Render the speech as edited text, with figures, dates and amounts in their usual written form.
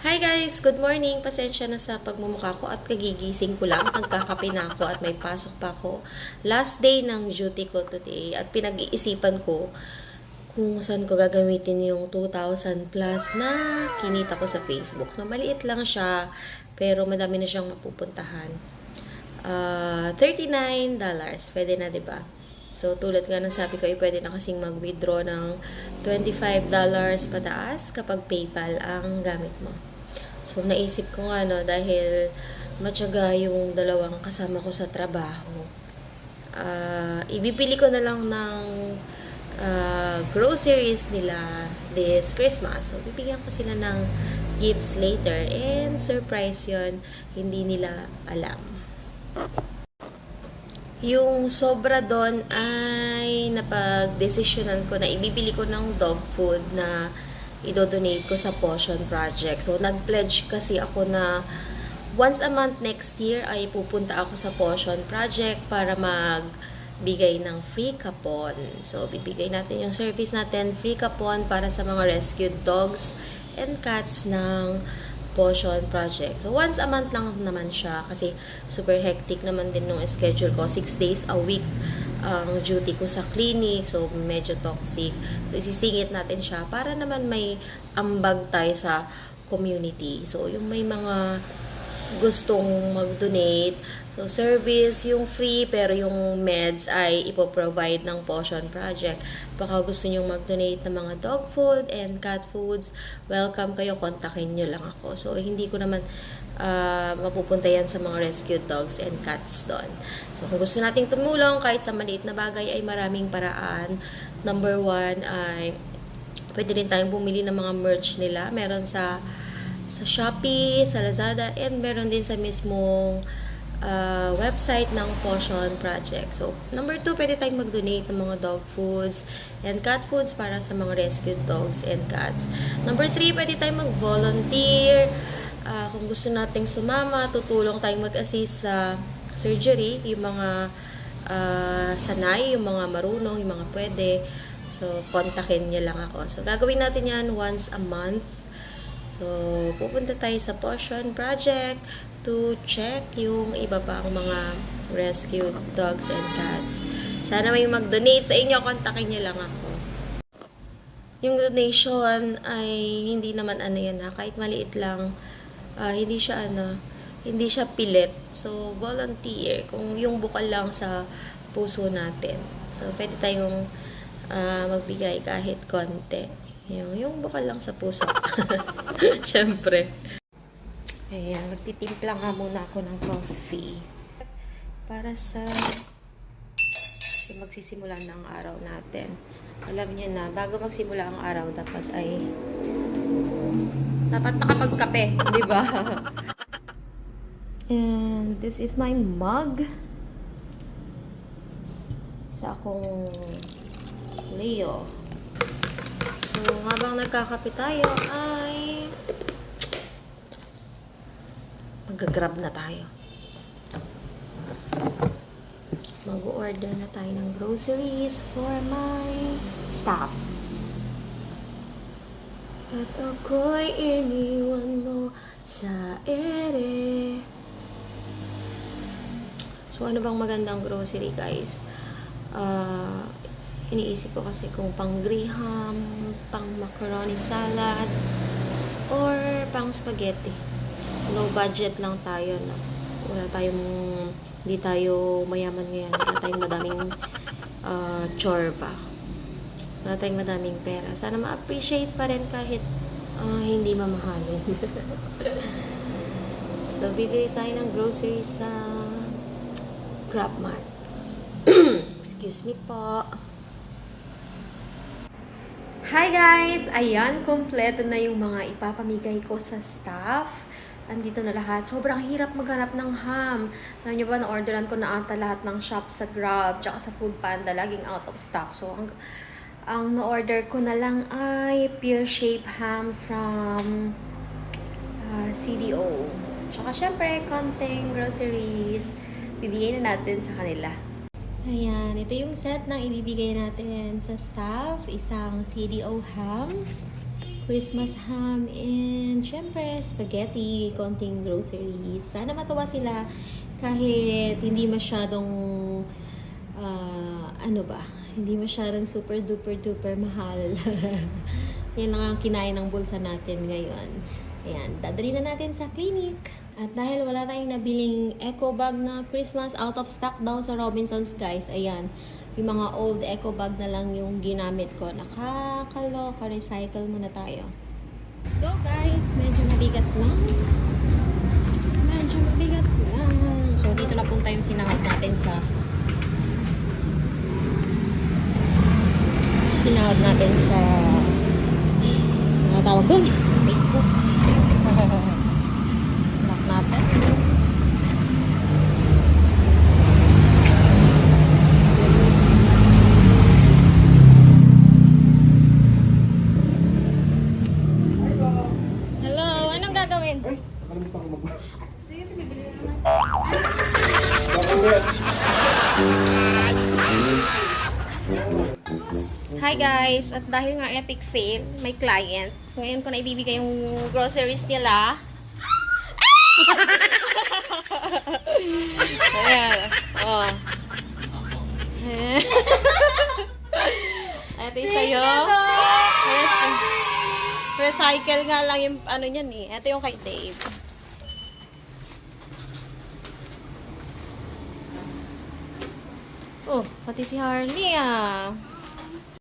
Hi guys! Good morning! Pasensya na sa pagmumukha ko at kagigising ko lang. Nagkakape na ako at may pasok pa ako. Last day ng duty ko today at pinag-iisipan ko kung saan ko gagamitin yung 2,000 plus na kinita ko sa Facebook. So, maliit lang siya pero madami na siyang mapupuntahan. $39. Pwede na, diba? So, tulad nga ng sabi ko, pwede na kasing mag-withdraw ng $25 pataas kapag PayPal ang gamit mo. So, naisip ko nga, no, dahil matyaga yung dalawang kasama ko sa trabaho. Ibibili ko na lang ng groceries nila this Christmas. So, bibigyan ko sila ng gifts later. And surprise yon, hindi nila alam. Yung sobra doon ay napag-desisyonan ko na ibibili ko ng dog food na idodonate ko sa Potion Project. So, nag-pledge kasi ako na once a month next year ay pupunta ako sa Potion Project para magbigay ng free kapon. So, bibigay natin yung service natin, free kapon para sa mga rescued dogs and cats ng Potion Project. So, once a month lang naman siya kasi super hectic naman din nung schedule ko. 6 days a week ang duty ko sa clinic. So, medyo toxic. So, isisingit natin siya para naman may ambag tayo sa community. So, yung may mga gustong mag-donate. So, service, yung free, pero yung meds ay ipoprovide ng Potion Project. Baka gusto nyong mag-donate ng mga dog food and cat foods, welcome kayo, kontakin nyo lang ako. So, hindi ko naman mapupunta yan sa mga rescued dogs and cats doon. So, kung gusto nating tumulong, kahit sa maliit na bagay, ay maraming paraan. Number 1 ay pwede rin tayong bumili ng mga merch nila. Meron sa Shopee, sa Lazada, and meron din sa mismong website ng Potion Project. So, number 2, pwede tayong mag-donate ng mga dog foods and cat foods para sa mga rescued dogs and cats. Number 3, pwede tayong mag-volunteer. Kung gusto nating sumama, tutulong tayong mag-assist sa surgery, yung mga sanay, yung mga marunong, yung mga pwede. So, kontakin niyo lang ako. So, gagawin natin yan once a month. So, pupunta tayo sa Potion Project to check yung iba pang mga rescued dogs and cats. Sana may mag-donate sa inyo, kontakin niyo lang ako. Yung donation ay hindi naman yan kahit maliit lang, hindi siya pilit. So, volunteer, kung yung bukal lang sa puso natin. So, pwede tayong magbigay kahit konti. Yung bukal lang sa puso. Siyempre. Ayan, magtitimpla nga muna ako ng coffee. Para sa magsisimula ng araw natin. Alam niyo na, bago magsimula ang araw, dapat nakapagkape, di ba? And this is my mug. Sa akong Leo. So, habang nagkakape tayo ay mag-grab na tayo. Mag-order na tayo ng groceries for my staff. At ako'y iniwan mo sa ere. So, ano bang magandang grocery, guys? Iniisip ko kasi kung pang graham, pang macaroni salad, or pang spaghetti. Low budget lang tayo, no? Hindi tayo mayaman ngayon. Wala tayong madaming chorba. Wala tayong madaming pera. Sana ma-appreciate pa rin kahit hindi mamahalin. So, bibili tayo ng groceries sa GrabMart. Excuse me po. Hi guys! Ayan, kompleto na yung mga ipapamigay ko sa staff. Andito na lahat. Sobrang hirap maghanap ng ham. Alam nyo ba, na-orderan ko na ata lahat ng shop sa Grab, tsaka sa Foodpanda, laging out of stock. So, ang na-order ko na lang ay pear shape ham from CDO. Tsaka syempre, konting groceries. Bibigay na natin sa kanila. Ayan, ito yung set na ibibigay natin sa staff. Isang CDO ham, Christmas ham, and And syempre, spaghetti, konting groceries. Sana matawa sila kahit hindi masyadong, ano ba, hindi masyadong super duper duper mahal. Yan lang ang kinain ng bulsa natin ngayon. Ayan, dadali na natin sa clinic. At dahil wala tayong nabiling eco bag na Christmas, out of stock daw sa Robinsons guys. Ayan, yung mga old eco bag na lang yung ginamit ko. Nakakaloka, recycle muna tayo. Let's go guys, medyo mabigat lang. Medyo mabigat lang. So dito na punta yung sinahod natin sa ano tawag doon? Sa Facebook. Lock natin. Hello, anong gagawin? Ay, nakalimutan ko mag-brush. Sige, bibili na lang. Hi guys! At dahil nga epic fail, may client. Ngayon ko na ibibigay yung groceries nila. Ayan. Oh. Ito yung sa'yo. Recycle nga lang yung ano niyan eh. Ito yung kay Dave. Oh, pati si Harley ah.